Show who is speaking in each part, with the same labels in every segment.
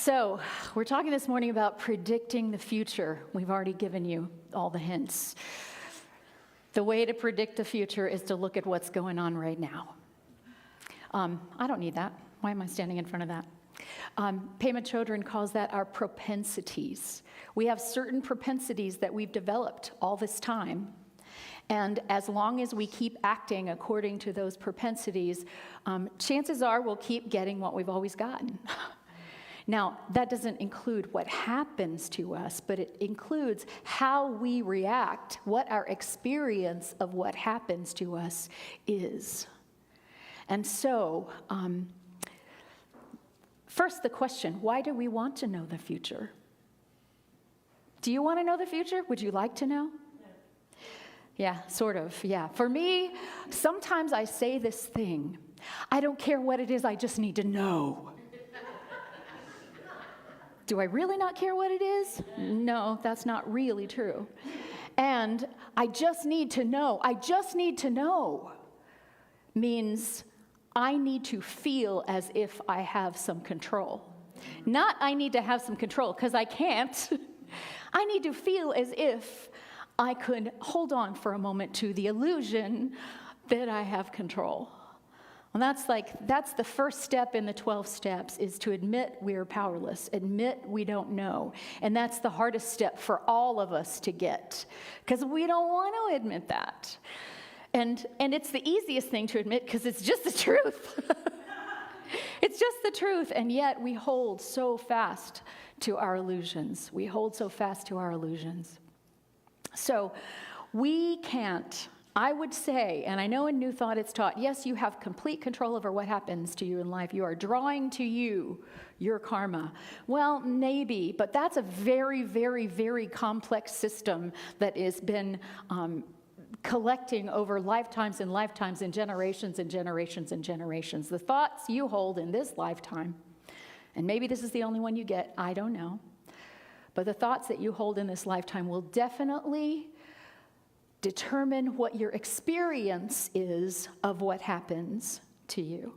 Speaker 1: So, we're talking this morning about predicting the future. We've already given you all the hints. The way to predict the future is to look at what's going on right now. I don't need that. Why am I standing in front of that? Pema Chodron calls that our propensities. We have certain propensities that we've developed all this time. And as long as we keep acting according to those propensities, chances are we'll keep getting what we've always gotten. Now, that doesn't include what happens to us, but it includes how we react, what our experience of what happens to us is. And so, first the question, why do we want to know the future? Do you want to know the future? Would you like to know? Yeah, sort of, yeah. For me, sometimes I say this thing, I don't care what it is, I just need to know. Do I really not care what it is? No, that's not really true. And I just need to know means I need to feel as if I have some control. Not I need to have some control, because I can't. I need to feel as if I could hold on for a moment to the illusion that I have control. And that's the first step in the 12 steps, is to admit we're powerless, admit we don't know. And that's the hardest step for all of us to get, because we don't want to admit that. And it's the easiest thing to admit, because it's just the truth. It's just the truth, and yet we hold so fast to our illusions. We hold so fast to our illusions. So we can't, I would say, and I know in New Thought it's taught, yes, you have complete control over what happens to you in life. You are drawing to you your karma. Well, maybe, but that's a very, very, very complex system that has been collecting over lifetimes and lifetimes and generations and generations and generations. The thoughts you hold in this lifetime, and maybe this is the only one you get, I don't know, but the thoughts that you hold in this lifetime will definitely determine what your experience is of what happens to you.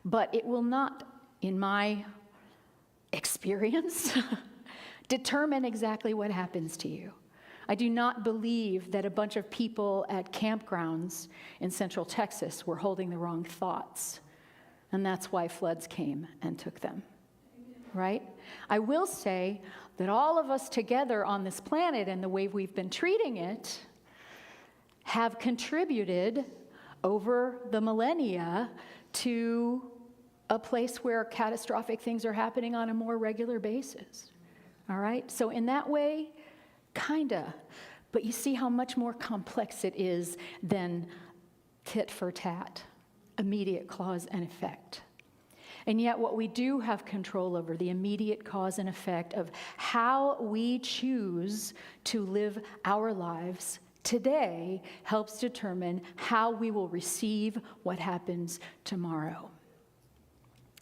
Speaker 1: But it will not, in my experience, determine exactly what happens to you. I do not believe that a bunch of people at campgrounds in Central Texas were holding the wrong thoughts, and that's why floods came and took them, right? I will say that all of us together on this planet and the way we've been treating it have contributed over the millennia to a place where catastrophic things are happening on a more regular basis, all right? So in that way, kinda, but you see how much more complex it is than tit for tat, immediate cause and effect. And yet what we do have control over, the immediate cause and effect of how we choose to live our lives today, helps determine how we will receive what happens tomorrow.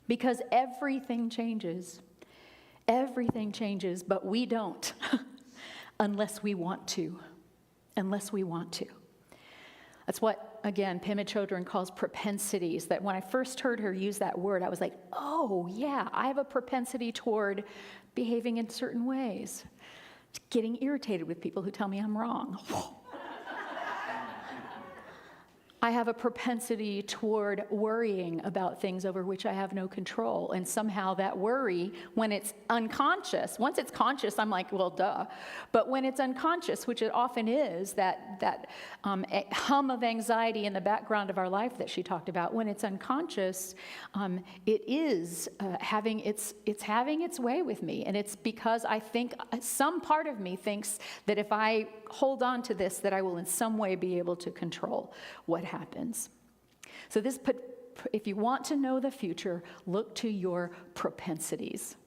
Speaker 1: Because everything changes, but we don't. Unless we want to. That's what, again, Pema Chodron calls propensities. That when I first heard her use that word, I was like, oh yeah, I have a propensity toward behaving in certain ways. Getting irritated with people who tell me I'm wrong. I have a propensity toward worrying about things over which I have no control. And somehow that worry, when it's unconscious, once it's conscious, I'm like, well, duh. But when it's unconscious, which it often is, that hum of anxiety in the background of our life that she talked about, when it's unconscious, it is having its way with me. And it's because I think some part of me thinks that if I hold on to this, that I will in some way be able to control what happens. So if you want to know the future, look to your propensities.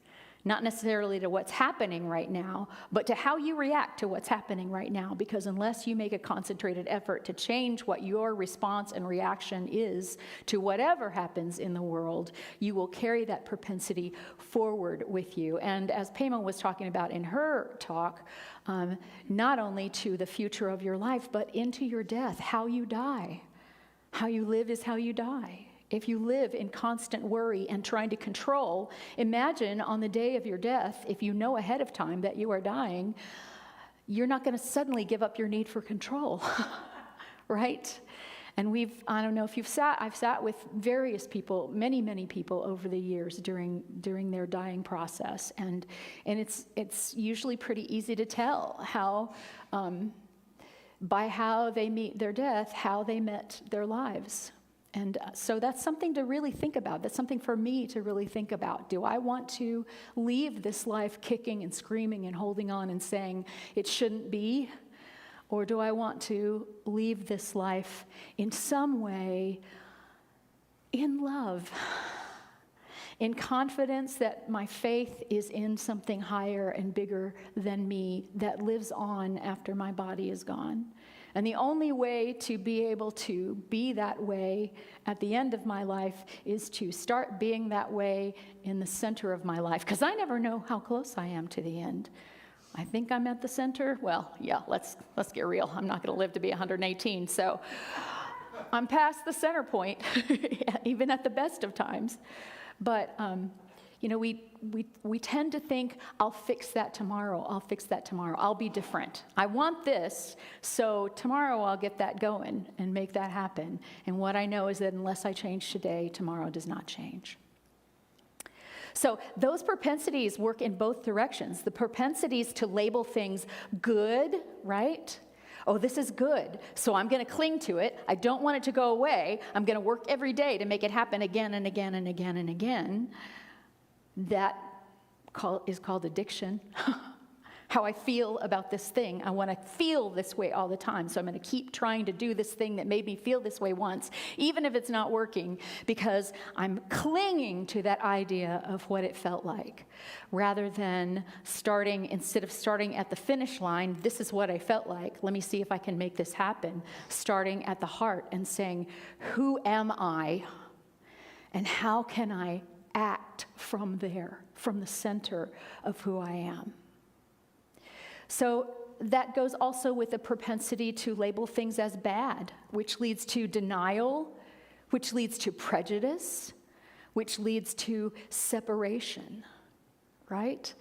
Speaker 1: Not necessarily to what's happening right now, but to how you react to what's happening right now. Because unless you make a concentrated effort to change what your response and reaction is to whatever happens in the world, you will carry that propensity forward with you. And as Pema was talking about in her talk, not only to the future of your life, but into your death, how you die. How you live is how you die. if you live in constant worry and trying to control, imagine on the day of your death, if you know ahead of time that you are dying, you're not going to suddenly give up your need for control, right? And I don't know if I've sat with various people, many people over the years during their dying process. And it's usually pretty easy to tell how, by how they meet their death, how they met their lives. And so that's something to really think about. That's something for me to really think about. Do I want to leave this life kicking and screaming and holding on and saying it shouldn't be? Or do I want to leave this life in some way in love, in confidence that my faith is in something higher and bigger than me that lives on after my body is gone? And the only way to be able to be that way at the end of my life is to start being that way in the center of my life, because I never know how close I am to the end. I think I'm at the center. Well, yeah, let's get real. I'm not going to live to be 118, so I'm past the center point, even at the best of times. But we tend to think, I'll fix that tomorrow. I'll be different. I want this, so tomorrow I'll get that going and make that happen. And what I know is that unless I change today, tomorrow does not change. So those propensities work in both directions. The propensities to label things good, right? Oh, this is good, so I'm going to cling to it. I don't want it to go away. I'm going to work every day to make it happen again and again and again and again. That is called addiction. How I feel about this thing. I want to feel this way all the time, so I'm going to keep trying to do this thing that made me feel this way once, even if it's not working, because I'm clinging to that idea of what it felt like, rather than instead of starting at the finish line, this is what I felt like, let me see if I can make this happen, starting at the heart and saying, who am I, and how can I act from there, from the center of who I am. So that goes also with the propensity to label things as bad, which leads to denial, which leads to prejudice, which leads to separation, right?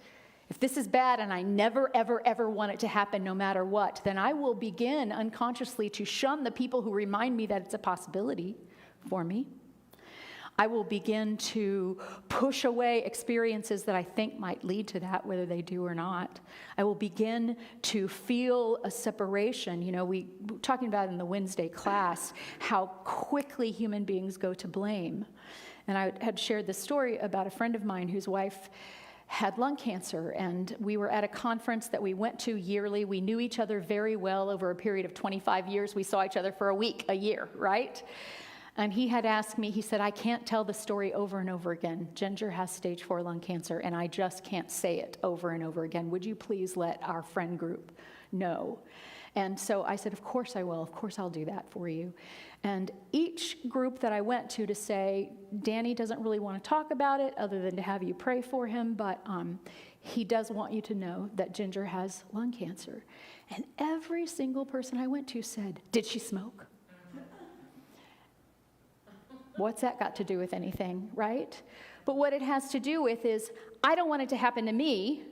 Speaker 1: If this is bad and I never, ever, ever want it to happen no matter what, then I will begin unconsciously to shun the people who remind me that it's a possibility for me. I will begin to push away experiences that I think might lead to that, whether they do or not. I will begin to feel a separation. You know, we were talking about in the Wednesday class how quickly human beings go to blame. And I had shared this story about a friend of mine whose wife had lung cancer, and we were at a conference that we went to yearly. We knew each other very well over a period of 25 years. We saw each other for a year, right? And he had asked me, he said, I can't tell the story over and over again. Ginger has stage 4 lung cancer, and I just can't say it over and over again. Would you please let our friend group know? And so I said, of course I will. Of course I'll do that for you. And each group that I went to say, Danny doesn't really want to talk about it other than to have you pray for him, but he does want you to know that Ginger has lung cancer. And every single person I went to said, did she smoke? What's that got to do with anything, right? But what it has to do with is, I don't want it to happen to me.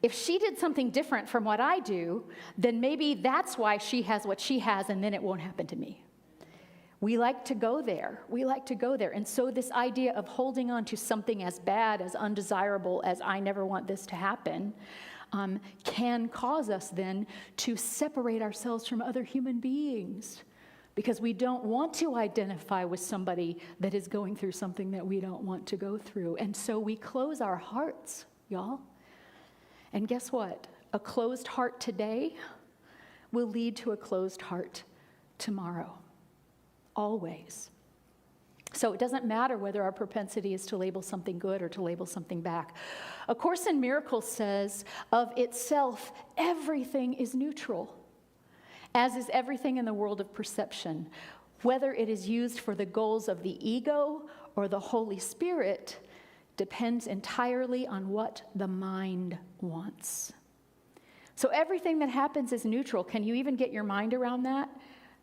Speaker 1: If she did something different from what I do, then maybe that's why she has what she has, and then it won't happen to me. We like to go there. And so this idea of holding on to something as bad, as undesirable as I never want this to happen, can cause us then to separate ourselves from other human beings, because we don't want to identify with somebody that is going through something that we don't want to go through. And so we close our hearts, y'all. And guess what? A closed heart today will lead to a closed heart tomorrow. Always. So it doesn't matter whether our propensity is to label something good or to label something bad. A Course in Miracles says, of itself, everything is neutral, as is everything in the world of perception. Whether it is used for the goals of the ego or the Holy Spirit depends entirely on what the mind wants. So everything that happens is neutral. Can you even get your mind around that?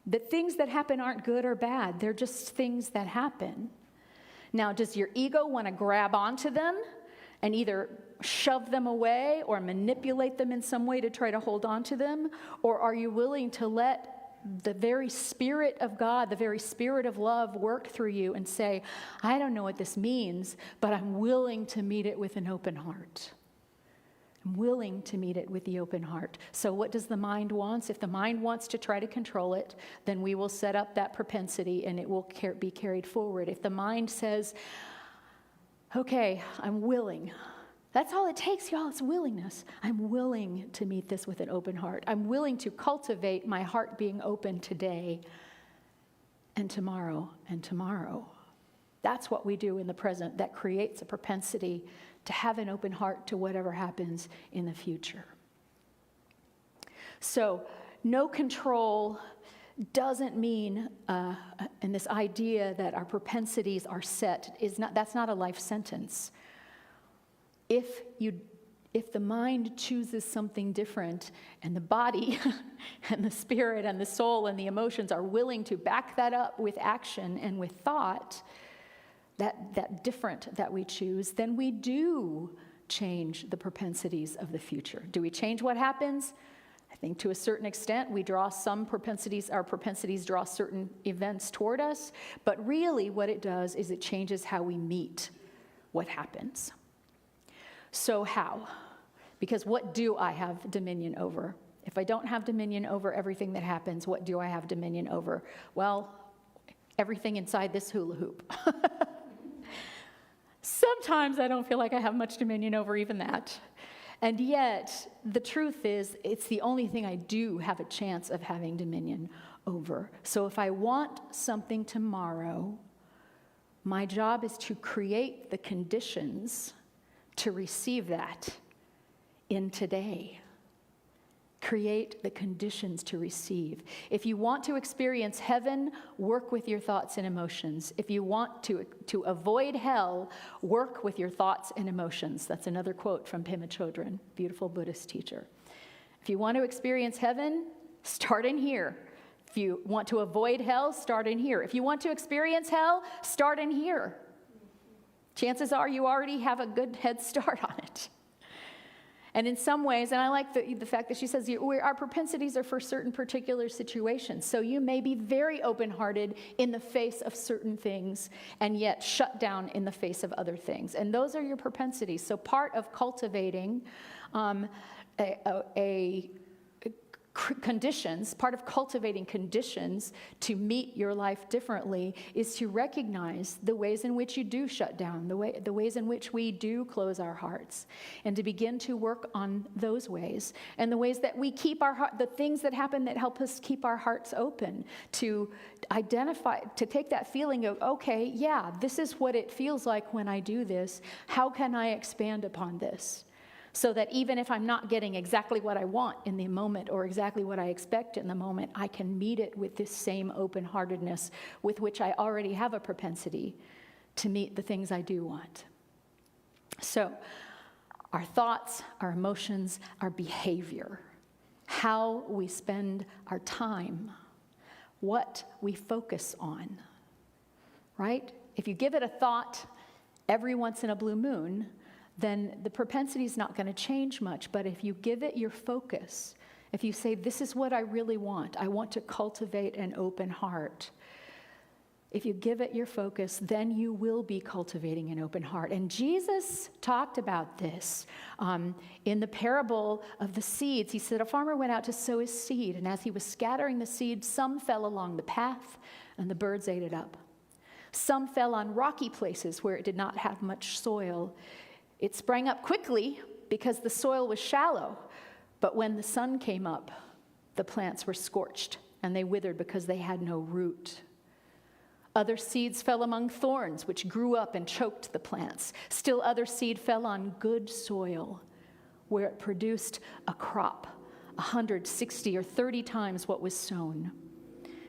Speaker 1: That things that happen aren't good or bad. They're just things that happen. Now, does your ego want to grab onto them and either shove them away or manipulate them in some way to try to hold on to them? Or are you willing to let the very Spirit of God, the very Spirit of love work through you and say, I don't know what this means, but I'm willing to meet it with an open heart. I'm willing to meet it with the open heart. So what does the mind want? If the mind wants to try to control it, then we will set up that propensity and it will be carried forward. If the mind says, okay, I'm willing. That's all it takes, y'all. It's willingness. I'm willing to meet this with an open heart. I'm willing to cultivate my heart being open today and tomorrow and tomorrow. That's what we do in the present that creates a propensity to have an open heart to whatever happens in the future. So, no control doesn't mean, and this idea that our propensities are set, that's not a life sentence. If the mind chooses something different, and the body and the spirit and the soul and the emotions are willing to back that up with action and with thought, that different that we choose, then we do change the propensities of the future. Do we change what happens? I think to a certain extent, we draw some propensities, our propensities draw certain events toward us, but really what it does is it changes how we meet what happens. So how? Because what do I have dominion over? If I don't have dominion over everything that happens, what do I have dominion over? Well, everything inside this hula hoop. Sometimes I don't feel like I have much dominion over even that. And yet, the truth is, it's the only thing I do have a chance of having dominion over. So if I want something tomorrow, my job is to create the conditions to receive that in today. Create the conditions to receive. If you want to experience heaven, work with your thoughts and emotions. If you want to avoid hell, work with your thoughts and emotions. That's another quote from Pema Chodron, beautiful Buddhist teacher. If you want to experience heaven, start in here. If you want to avoid hell, start in here. If you want to experience hell, start in here. Chances are you already have a good head start on it. And in some ways, and I like the fact that she says our propensities are for certain particular situations. So you may be very open-hearted in the face of certain things and yet shut down in the face of other things. And those are your propensities. So part of cultivating part of cultivating conditions to meet your life differently is to recognize the ways in which you do shut down, the ways in which we do close our hearts, and to begin to work on those ways, and the ways that we keep our heart, the things that happen that help us keep our hearts open, to identify, to take that feeling of, okay, yeah, this is what it feels like when I do this. How can I expand upon this? So that even if I'm not getting exactly what I want in the moment or exactly what I expect in the moment, I can meet it with this same open-heartedness with which I already have a propensity to meet the things I do want. So our thoughts, our emotions, our behavior, how we spend our time, what we focus on, right? If you give it a thought every once in a blue moon, then the propensity is not going to change much. But if you give it your focus, if you say, this is what I really want, I want to cultivate an open heart. If you give it your focus, then you will be cultivating an open heart. And Jesus talked about this in the parable of the seeds. He said a farmer went out to sow his seed, and as he was scattering the seed, some fell along the path, and the birds ate it up. Some fell on rocky places where it did not have much soil. It sprang up quickly because the soil was shallow, but when the sun came up, the plants were scorched, and they withered because they had no root. Other seeds fell among thorns, which grew up and choked the plants. Still other seed fell on good soil, where it produced a crop, 160 or 30 times what was sown.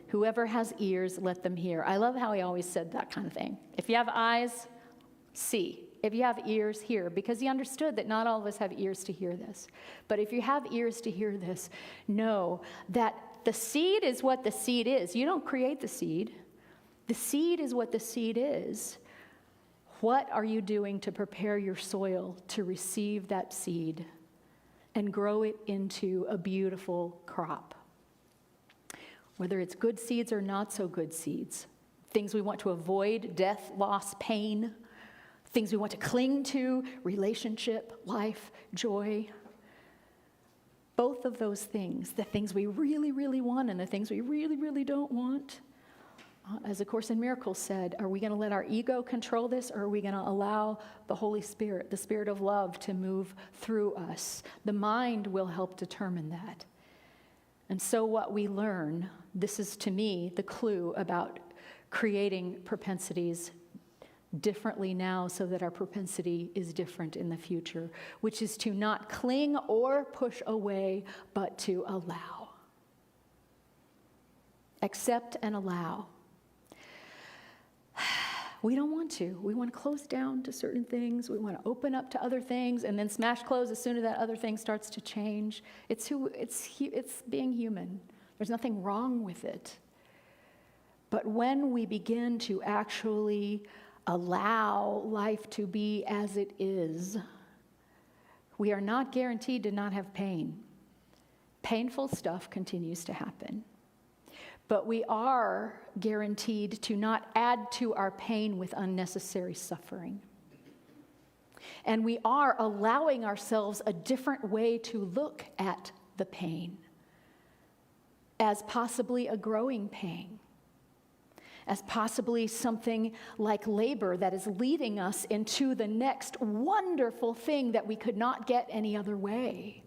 Speaker 1: Whoever has ears, let them hear. I love how he always said that kind of thing. If you have eyes, see. If you have ears, hear, because he understood that not all of us have ears to hear this. But if you have ears to hear this, know that the seed is what the seed is. You don't create the seed. The seed is what the seed is. What are you doing to prepare your soil to receive that seed and grow it into a beautiful crop? Whether it's good seeds or not so good seeds, things we want to avoid, death, loss, pain, things we want to cling to, relationship, life, joy. Both of those things, the things we really, really want and the things we really, really don't want, as A Course in Miracles said, are we going to let our ego control this, or are we going to allow the Holy Spirit, the Spirit of love, to move through us? The mind will help determine that. And so what we learn, this is to me the clue about creating propensities differently now so that our propensity is different in the future, which is to not cling or push away, but to allow. Accept and allow. We don't want to. We want to close down to certain things. We want to open up to other things and then smash close as soon as that other thing starts to change. It's being human. There's nothing wrong with it. But when we begin to actually allow life to be as it is, we are not guaranteed to not have pain. Painful stuff continues to happen. But we are guaranteed to not add to our pain with unnecessary suffering. And we are allowing ourselves a different way to look at the pain, as possibly a growing pain, as possibly something like labor that is leading us into the next wonderful thing that we could not get any other way.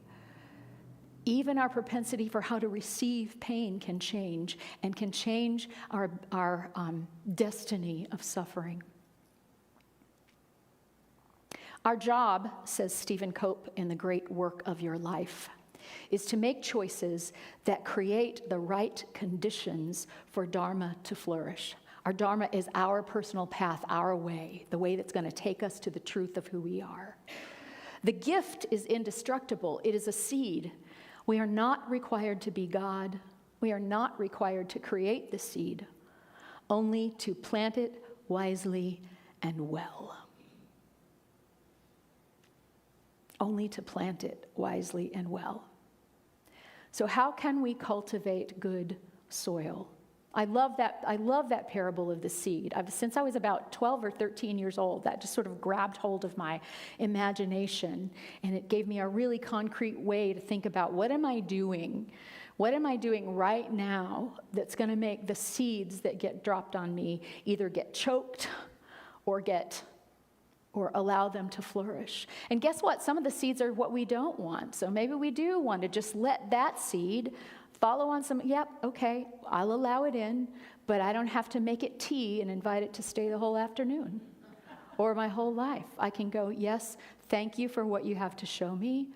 Speaker 1: Even our propensity for how to receive pain can change, and can change our destiny of suffering. Our job, says Stephen Cope in The Great Work of Your Life, is to make choices that create the right conditions for Dharma to flourish. Our Dharma is our personal path, our way, the way that's going to take us to the truth of who we are. The gift is indestructible. It is a seed. We are not required to be God. We are not required to create the seed, only to plant it wisely and well. Only to plant it wisely and well. So how can we cultivate good soil? I love that parable of the seed. Since I was about 12 or 13 years old, that just sort of grabbed hold of my imagination, and it gave me a really concrete way to think about, what am I doing? What am I doing right now that's going to make the seeds that get dropped on me either get choked or allow them to flourish? And guess what? Some of the seeds are what we don't want. So maybe we do want to just let that seed follow on some, okay, I'll allow it in, but I don't have to make it tea and invite it to stay the whole afternoon or my whole life. I can go, yes, thank you for what you have to show me.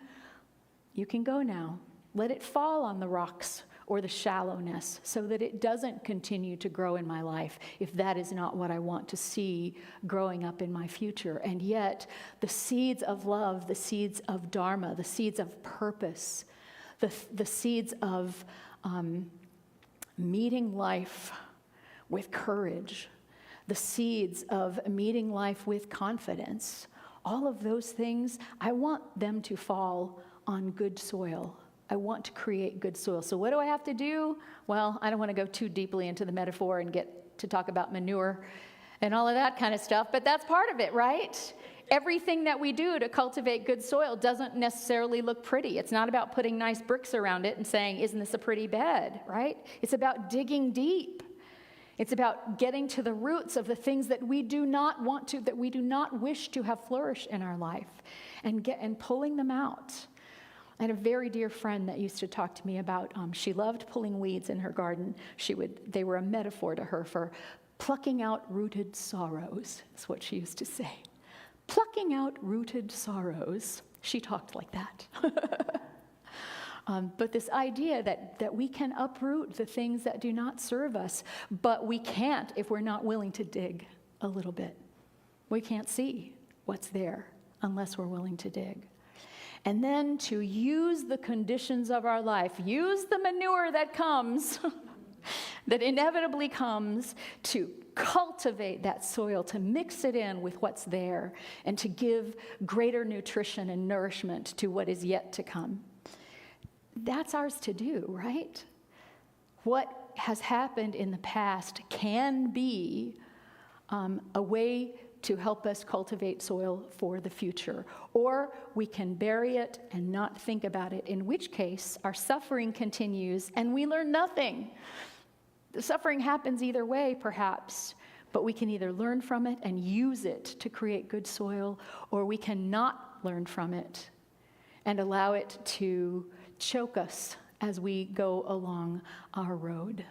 Speaker 1: You can go now. Let it fall on the rocks or the shallowness so that it doesn't continue to grow in my life if that is not what I want to see growing up in my future. And yet, the seeds of love, the seeds of Dharma, the seeds of purpose, the seeds of meeting life with courage, the seeds of meeting life with confidence, all of those things, I want them to fall on good soil. I want to create good soil. So what do I have to do? Well, I don't want to go too deeply into the metaphor and get to talk about manure and all of that kind of stuff, but that's part of it, right? Everything that we do to cultivate good soil doesn't necessarily look pretty. It's not about putting nice bricks around it and saying, isn't this a pretty bed, right? It's about digging deep. It's about getting to the roots of the things that we do not want to, that we do not wish to have flourish in our life, and pulling them out. I had a very dear friend that used to talk to me about, she loved pulling weeds in her garden. They were a metaphor to her for plucking out rooted sorrows, is what she used to say. Plucking out rooted sorrows. She talked like that. But this idea that we can uproot the things that do not serve us, but we can't if we're not willing to dig a little bit. We can't see what's there unless we're willing to dig. And then to use the conditions of our life, use the manure that comes that inevitably comes to cultivate that soil, to mix it in with what's there, and to give greater nutrition and nourishment to what is yet to come. That's ours to do, right? What has happened in the past can be a way to help us cultivate soil for the future. Or we can bury it and not think about it, in which case our suffering continues and we learn nothing. The suffering happens either way, perhaps, but we can either learn from it and use it to create good soil, or we can not learn from it and allow it to choke us as we go along our road.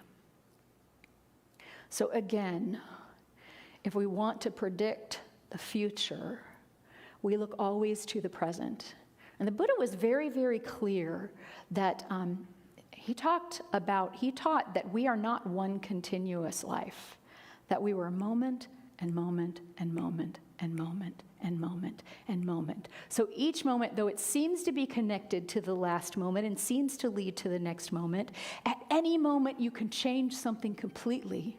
Speaker 1: So again, if we want to predict the future, we look always to the present. And the Buddha was very, very clear that he taught that we are not one continuous life, that we were moment and moment and moment and moment and moment and moment. So each moment, though it seems to be connected to the last moment and seems to lead to the next moment, at any moment you can change something completely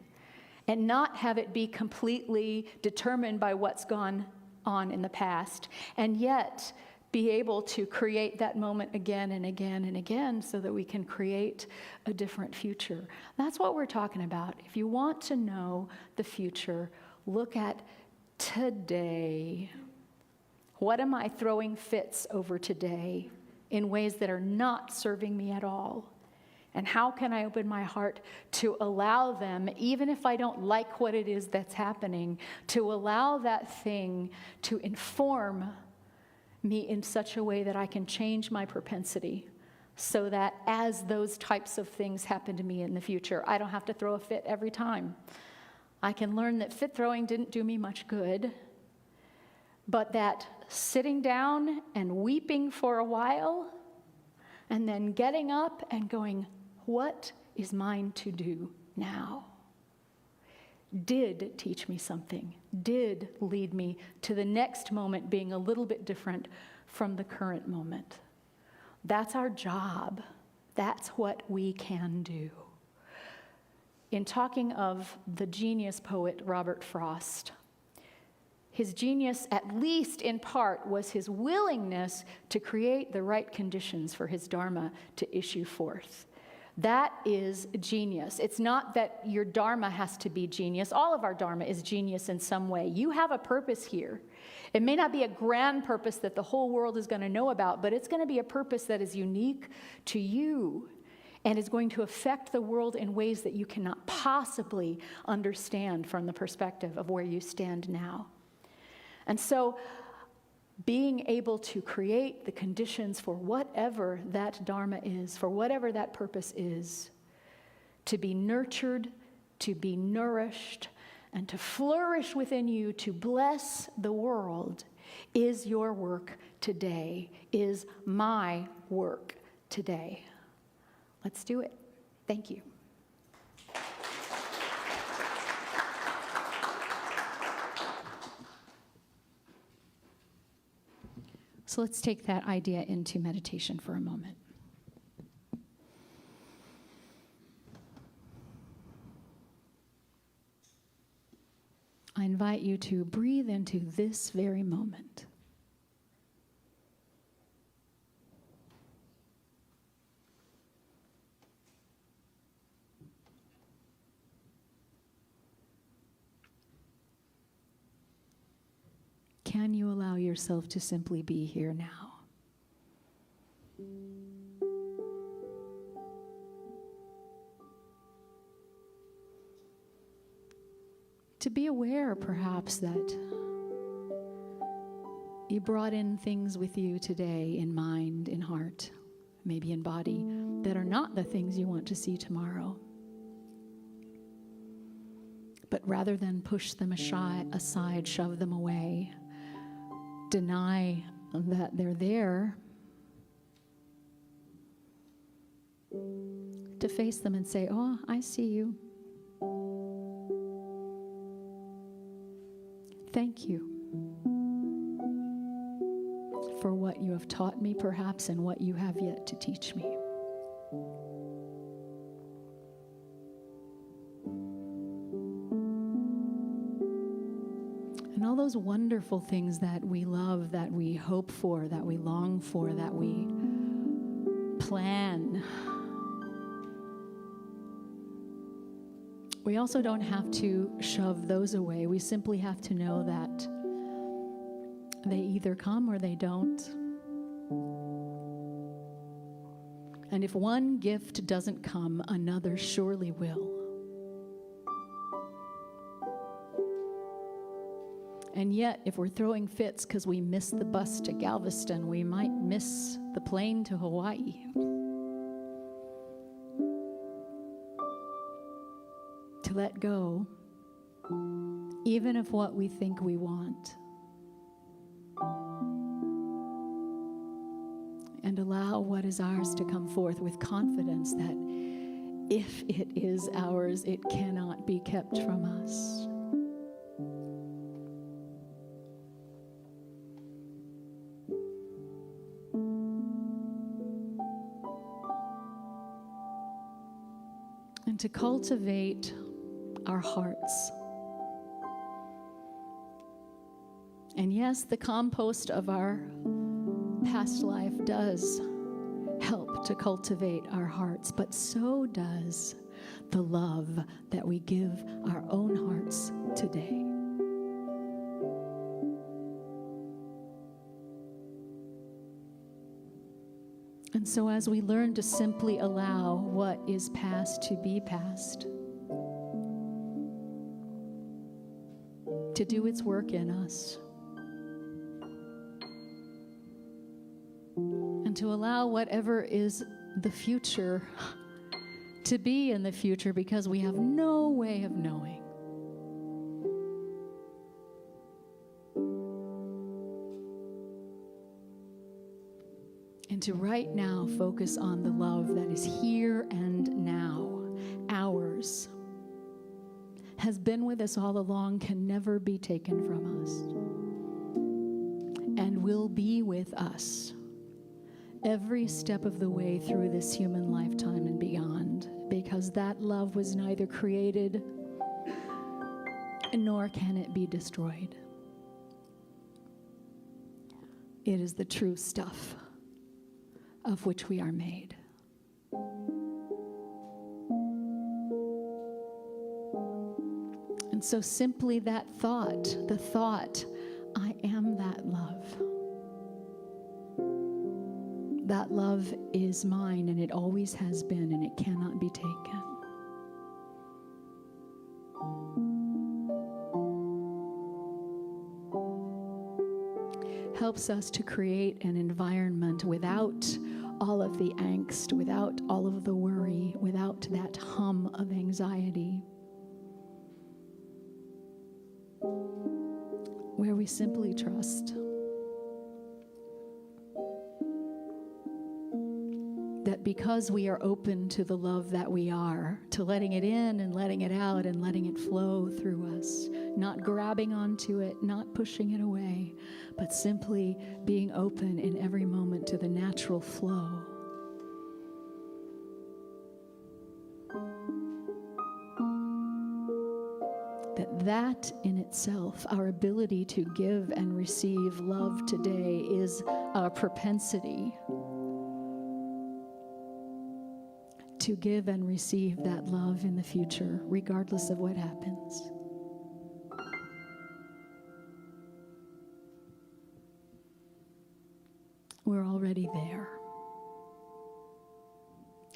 Speaker 1: and not have it be completely determined by what's gone on in the past, and yet be able to create that moment again and again and again so that we can create a different future. That's what we're talking about. If you want to know the future, look at today. What am I throwing fits over today in ways that are not serving me at all? And how can I open my heart to allow them, even if I don't like what it is that's happening, to allow that thing to inform me in such a way that I can change my propensity so that as those types of things happen to me in the future, I don't have to throw a fit every time. I can learn that fit throwing didn't do me much good, but that sitting down and weeping for a while and then getting up and going, what is mine to do now? Did teach me something, did lead me to the next moment being a little bit different from the current moment. That's our job. That's what we can do. In talking of the genius poet Robert Frost, his genius, at least in part, was his willingness to create the right conditions for his Dharma to issue forth. That is genius. It's not that your Dharma has to be genius. All of our Dharma is genius in some way. You have a purpose here. It may not be a grand purpose that the whole world is going to know about, but it's going to be a purpose that is unique to you and is going to affect the world in ways that you cannot possibly understand from the perspective of where you stand now. And so, being able to create the conditions for whatever that Dharma is, for whatever that purpose is, to be nurtured, to be nourished, and to flourish within you, to bless the world, is your work today, is my work today. Let's do it. Thank you. So let's take that idea into meditation for a moment. I invite you to breathe into this very moment. Can you allow yourself to simply be here now? To be aware, perhaps, that you brought in things with you today in mind, in heart, maybe in body, that are not the things you want to see tomorrow. But rather than push them aside, shove them away, deny that they're there, to face them and say, oh, I see you. Thank you for what you have taught me, perhaps, and what you have yet to teach me. those wonderful things that we love, that we hope for, that we long for, that we plan. We also don't have to shove those away. We simply have to know that they either come or they don't. And if one gift doesn't come, another surely will. And yet, if we're throwing fits because we missed the bus to Galveston, we might miss the plane to Hawaii. To let go, even of what we think we want, and allow what is ours to come forth with confidence that if it is ours, it cannot be kept from us. And to cultivate our hearts. And yes, the compost of our past life does help to cultivate our hearts, but so does the love that we give our own hearts today. And so as we learn to simply allow what is past to be past, to do its work in us, and to allow whatever is the future to be in the future, because we have no way of knowing. And to right now focus on the love that is here and now, ours, has been with us all along, can never be taken from us, and will be with us every step of the way through this human lifetime and beyond, because that love was neither created nor can it be destroyed. It is the true stuff of which we are made. And so simply that thought, the thought, I am that love. That love is mine, and it always has been, and it cannot be taken. Helps us to create an environment without all of the angst, without all of the worry, without that hum of anxiety, where we simply trust that because we are open to the love that we are, to letting it in and letting it out and letting it flow through us, not grabbing onto it, not pushing it away, but simply being open in every moment to the natural flow. That in itself, our ability to give and receive love today, is a propensity to give and receive that love in the future, regardless of what happens. We're already there.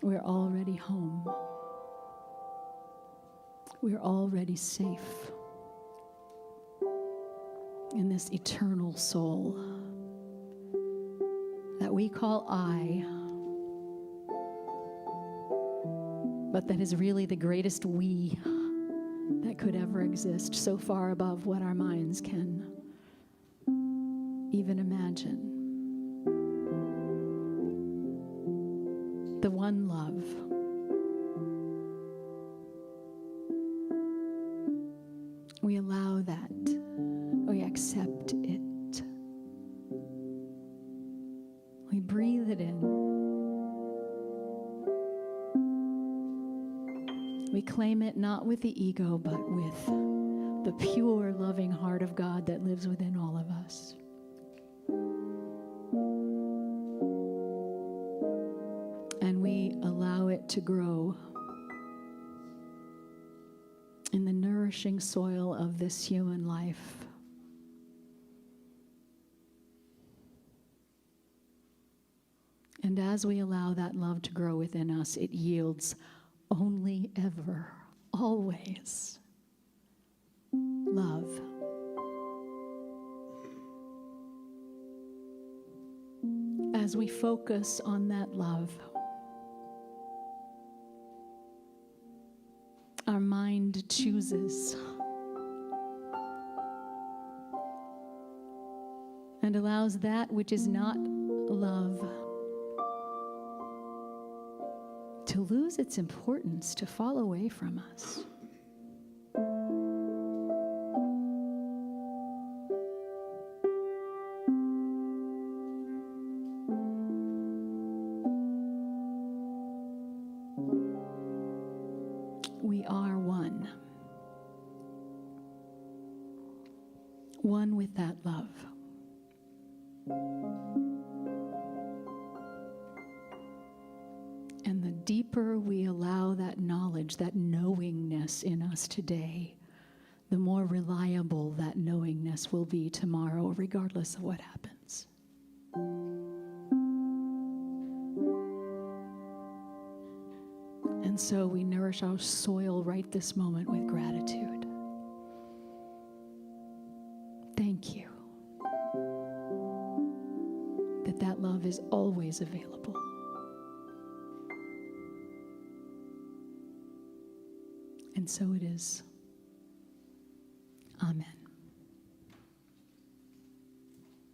Speaker 1: We're already home. We're already safe in this eternal soul that we call I, but that is really the greatest we that could ever exist, so far above what our minds can even imagine. The one love. We allow that. We accept it. We breathe it in. We claim it not with the ego, but with the pure, loving heart of God that lives within all of us. And we allow it to grow in the nourishing soil of this human life. And as we allow that love to grow within us, it yields only, ever, always love. As we focus on that love, our mind chooses and allows that which is not love to lose its importance, to fall away from us. We are one. One with that love. And the deeper we allow that knowledge, that knowingness in us today, the more reliable that knowingness will be tomorrow, regardless of what happens. And so we nourish our soil right this moment with gratitude. Thank you that love is always available. And so it is. Amen.